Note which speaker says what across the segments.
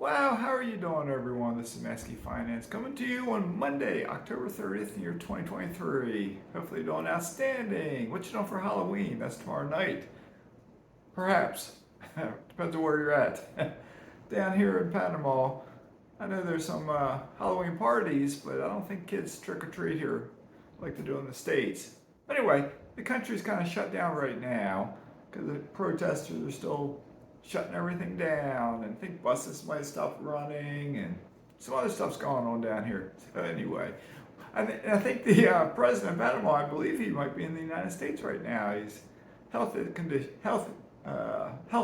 Speaker 1: Wow, how are you doing, everyone? This is Mazske Finance coming to you on Monday, October 30th, year 2023. Hopefully, you're doing outstanding. What you doing for Halloween? That's tomorrow night. Perhaps. Depends on where you're at. Down here in Panama, I know there's some Halloween parties, but I don't think kids trick or treat here like they do in the States. Anyway, the country's kind of shut down right now because the protesters are still shutting everything down, and I think buses might stop running, and some other stuff's going on down here. So anyway, I think the president of Panama, I believe he might be in the United States right now. He's health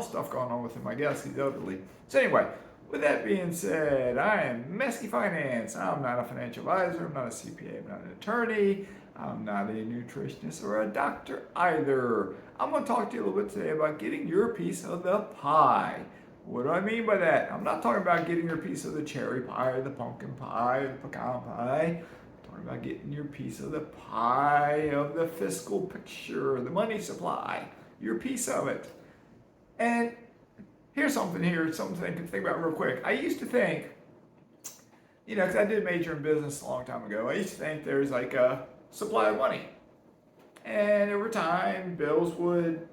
Speaker 1: stuff going on with him. I guess he's elderly. So anyway, with that being said, I am Mazske Finance. I'm not a financial advisor. I'm not a CPA. I'm not an attorney. I'm not a nutritionist or a doctor either. I'm going to talk to you a little bit today about getting your piece of the pie. What do I mean by that? I'm not talking about getting your piece of the cherry pie or the pumpkin pie or the pecan pie. I'm talking about getting your piece of the pie of the fiscal picture, the money supply, your piece of it. And here's something to think about real quick. I used to think, because I did major in business a long time ago, I used to think there's like a supply of money. And over time, bills would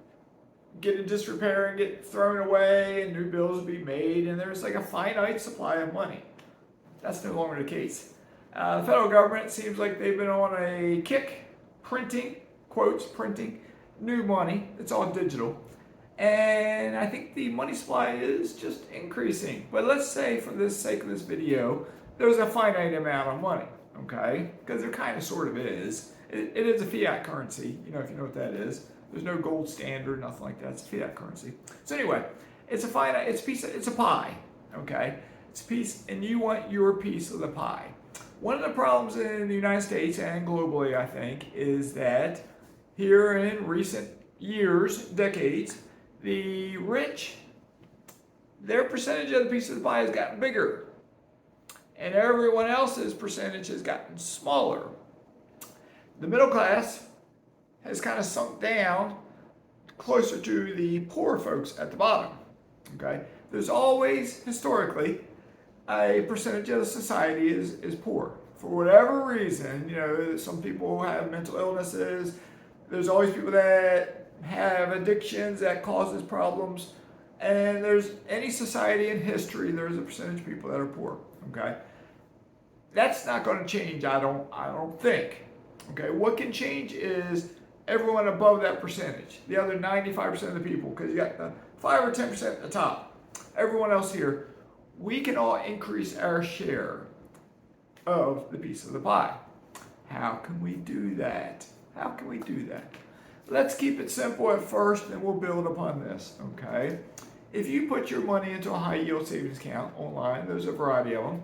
Speaker 1: get in disrepair and get thrown away, and new bills would be made, and there's like a finite supply of money. That's no longer the case. The federal government seems like they've been on a kick, printing new money. It's all digital. And I think the money supply is just increasing. But let's say, for the sake of this video, there's a finite amount of money, okay? Because there kind of sort of is. It is a fiat currency, if you know what that is. There's no gold standard, nothing like that. It's a fiat currency. So anyway, it's a pie, okay? It's a piece, and you want your piece of the pie. One of the problems in the United States and globally, I think, is that here in recent years, decades, the rich, their percentage of the piece of the pie has gotten bigger, and everyone else's percentage has gotten smaller. The middle class has kind of sunk down closer to the poor folks at the bottom. Okay, there's always historically a percentage of the society is poor for whatever reason. Some people have mental illnesses. There's always people that have addictions that causes problems, and there's any society in history, there's a percentage of people that are poor. Okay, that's not going to change. I don't think. Okay, what can change is everyone above that percentage, the other 95% of the people, because you got the 5 or 10% at the top. Everyone else here, we can all increase our share of the piece of the pie. How can we do that? Let's keep it simple at first, and we'll build upon this, okay? If you put your money into a high yield savings account online, there's a variety of them,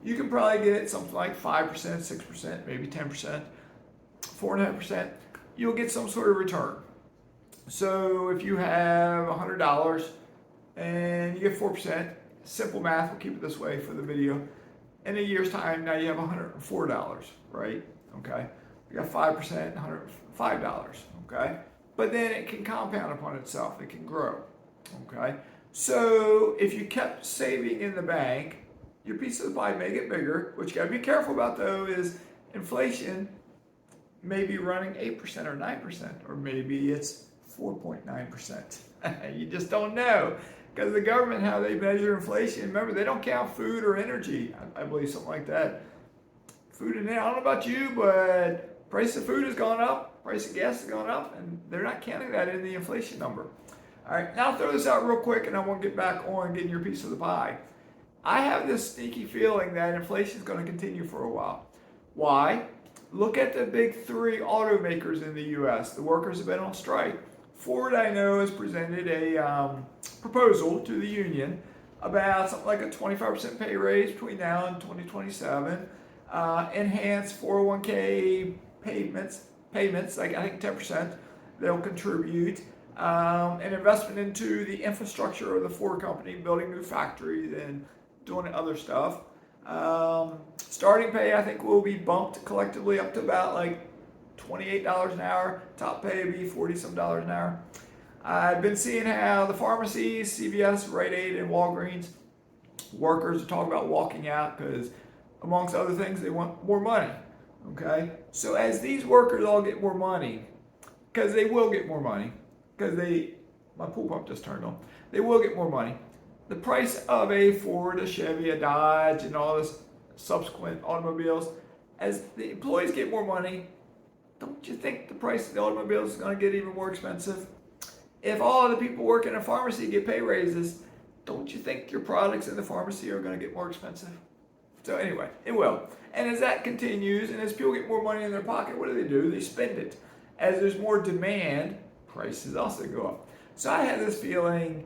Speaker 1: you can probably get something like 5%, 6%, maybe 10%, 4.5%. You'll get some sort of return. So if you have $100 and you get 4%, simple math, we'll keep it this way for the video. In a year's time, now you have $104, right? Okay. You got 5%, $105, okay? But then it can compound upon itself. It can grow, okay? So if you kept saving in the bank, your piece of the pie may get bigger. What you got to be careful about, though, is inflation may be running 8% or 9%, or maybe it's 4.9%. You just don't know. Because the government, how they measure inflation, remember, they don't count food or energy. I believe something like that. Food and I don't know about you, but price of food has gone up, price of gas has gone up, and they're not counting that in the inflation number. All right, now I'll throw this out real quick, and I want to get back on getting your piece of the pie. I have this sneaky feeling that inflation is going to continue for a while. Why? Look at the big three automakers in the U.S. The workers have been on strike. Ford, I know, has presented a proposal to the union about something like a 25% pay raise between now and 2027, enhanced 401k payments, like I think 10% they'll contribute, an investment into the infrastructure of the Ford company, building new factories and doing other stuff. Starting pay, I think, will be bumped collectively up to about like $28 an hour. Top pay would be $40-some an hour. I've been seeing how the pharmacies, CVS, Rite Aid, and Walgreens Workers are talking about walking out because, amongst other things, they want more money. Okay? So as these workers all get more money, because they will get more money, because my pool pump just turned on, they will get more money. The price of a Ford, a Chevy, a Dodge, and all this subsequent automobiles, as the employees get more money, don't you think the price of the automobiles is going to get even more expensive? If all of the people working in a pharmacy get pay raises, don't you think your products in the pharmacy are going to get more expensive? So anyway, it will. And as that continues, and as people get more money in their pocket, what do? They spend it. As there's more demand, prices also go up. So I have this feeling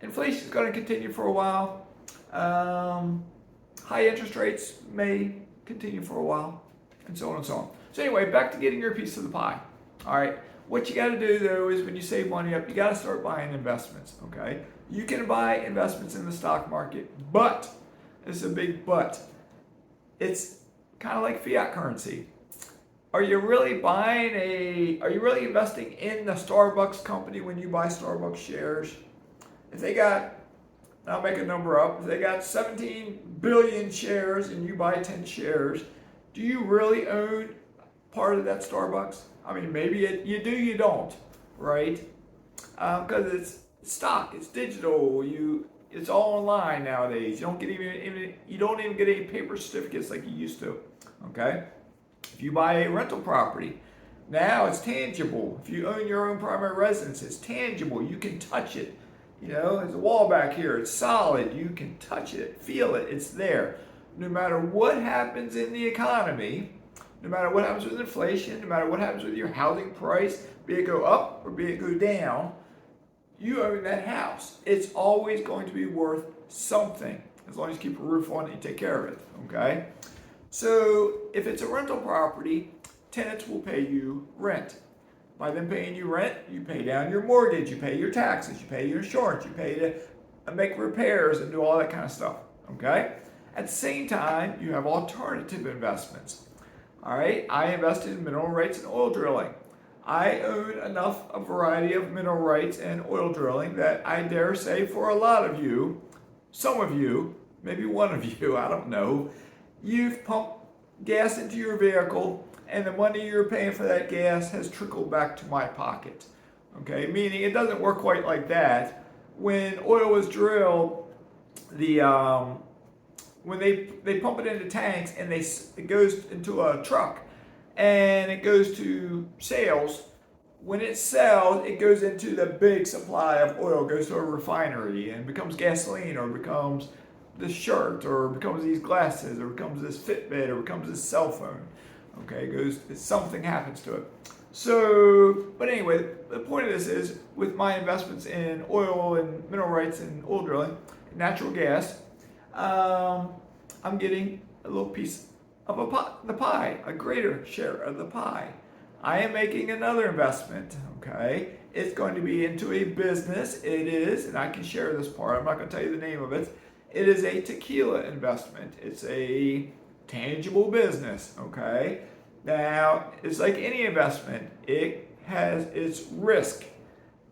Speaker 1: inflation is going to continue for a while. High interest rates may continue for a while, and so on and so on. So anyway, back to getting your piece of the pie. All right. What you got to do though is when you save money up, you got to start buying investments. Okay. You can buy investments in the stock market, but it's a big but. It's kind of like fiat currency. Are you really investing in the Starbucks company when you buy Starbucks shares? If they got, I'll make a number up, if they got 17 billion shares and you buy 10 shares, do you really own part of that Starbucks? I mean, maybe you do, you don't, right? Because it's stock, it's digital, it's all online nowadays. You don't even get any paper certificates like you used to, okay? If you buy a rental property, now it's tangible. If you own your own primary residence, it's tangible. You can touch it. You know, there's a wall back here. It's solid. You can touch it, feel it. It's there. No matter what happens in the economy, no matter what happens with inflation, no matter what happens with your housing price, be it go up or be it go down, you own that house. It's always going to be worth something as long as you keep a roof on it and take care of it, okay? So if it's a rental property, tenants will pay you rent. By them paying you rent, you pay down your mortgage, you pay your taxes, you pay your insurance, you pay to make repairs and do all that kind of stuff, okay? At the same time, you have alternative investments. All right, I invested in mineral rights and oil drilling. I own a variety of mineral rights and oil drilling that I dare say for a lot of you, some of you, maybe one of you, I don't know, you've pumped gas into your vehicle and the money you're paying for that gas has trickled back to my pocket. Okay, meaning it doesn't work quite like that. When oil was drilled, when they pump it into tanks and it goes into a truck and it goes to sales, when it sells, it goes into the big supply of oil, goes to a refinery and becomes gasoline or becomes this shirt or becomes these glasses or becomes this Fitbit or becomes this cell phone. Okay, something happens to it. So, but anyway, the point of this is with my investments in oil and mineral rights and oil drilling, natural gas, I'm getting a little piece of the pie, a greater share of the pie. I am making another investment, okay? It's going to be into a business. It is, and I can share this part, I'm not going to tell you the name of it. It is a tequila investment. It's a tangible business, okay? Now, it's like any investment. It has its risk.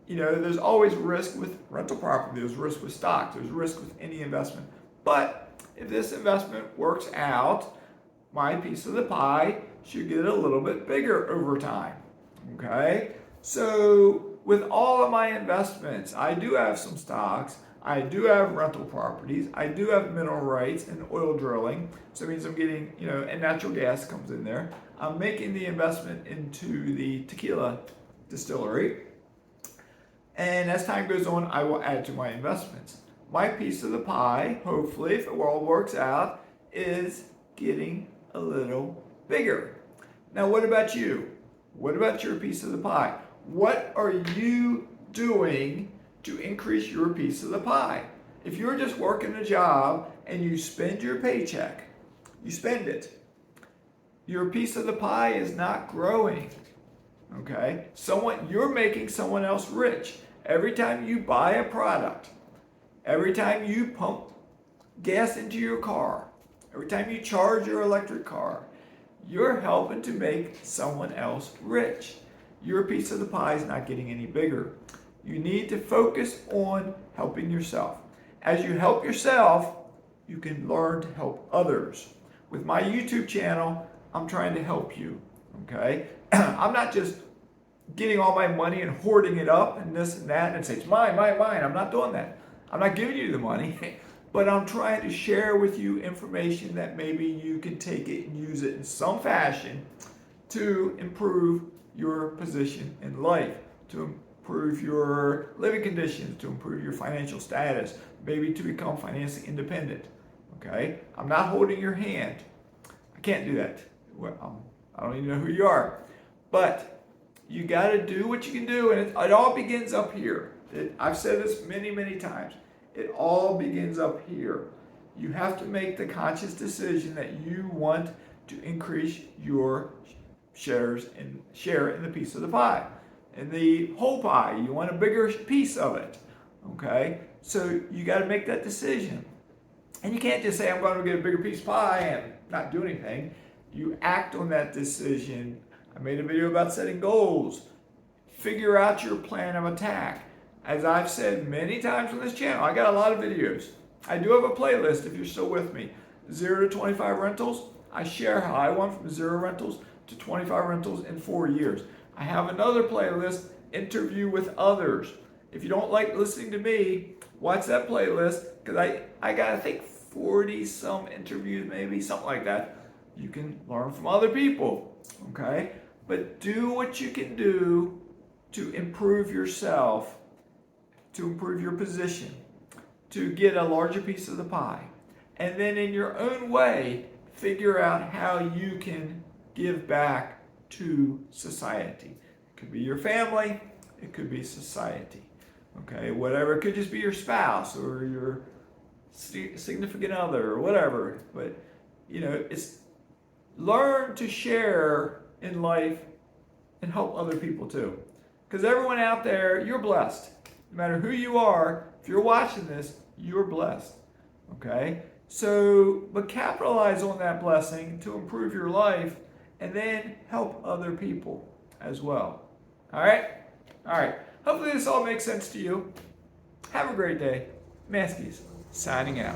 Speaker 1: You know, there's always risk with rental property. There's risk with stock. There's risk with any investment. But if this investment works out, my piece of the pie should get a little bit bigger over time, okay? So with all of my investments, I do have some stocks. I do have rental properties. I do have mineral rights and oil drilling. So it means I'm getting, and natural gas comes in there. I'm making the investment into the tequila distillery. And as time goes on, I will add to my investments. My piece of the pie, hopefully, if the world works out, is getting a little bigger. Now, what about you? What about your piece of the pie? What are you doing to increase your piece of the pie? If you're just working a job and you spend your paycheck, you spend it, your piece of the pie is not growing, okay? You're making someone else rich. Every time you buy a product, every time you pump gas into your car, every time you charge your electric car, you're helping to make someone else rich. Your piece of the pie is not getting any bigger. You need to focus on helping yourself. As you help yourself, you can learn to help others. With my YouTube channel, I'm trying to help you, okay? I'm not just getting all my money and hoarding it up and this and that and say, it's mine, mine, mine. I'm not doing that. I'm not giving you the money, but I'm trying to share with you information that maybe you can take it and use it in some fashion to improve your position in life, to improve your living conditions, to improve your financial status, maybe to become financially independent. Okay? I'm not holding your hand. I can't do that. Well, I don't even know who you are. But you got to do what you can do, and it all begins up here. I've said this many, many times. It all begins up here. You have to make the conscious decision that you want to increase your share in the piece of the pie. And the whole pie, you want a bigger piece of it. Okay? So you got to make that decision. And you can't just say, I'm going to get a bigger piece of pie and not do anything. You act on that decision. I made a video about setting goals. Figure out your plan of attack. As I've said many times on this channel, I got a lot of videos. I do have a playlist if you're still with me. 0 to 25 rentals. I share how I went from 0 rentals to 25 rentals in 4 years. I have another playlist, interview with others. If you don't like listening to me, watch that playlist, because I got, I think, 40 some interviews, maybe something like that. You can learn from other people, okay? But do what you can do to improve yourself, to improve your position, to get a larger piece of the pie. And then in your own way, figure out how you can give back to society. It could be your family, it could be society. Okay, whatever. It could just be your spouse or your significant other or whatever. But, you know, it's learn to share in life and help other people too. Because everyone out there, you're blessed. No matter who you are, if you're watching this, you're blessed. Okay? So, but capitalize on that blessing to improve your life and then help other people as well. All right? All right. Hopefully this all makes sense to you. Have a great day. Mazske signing out.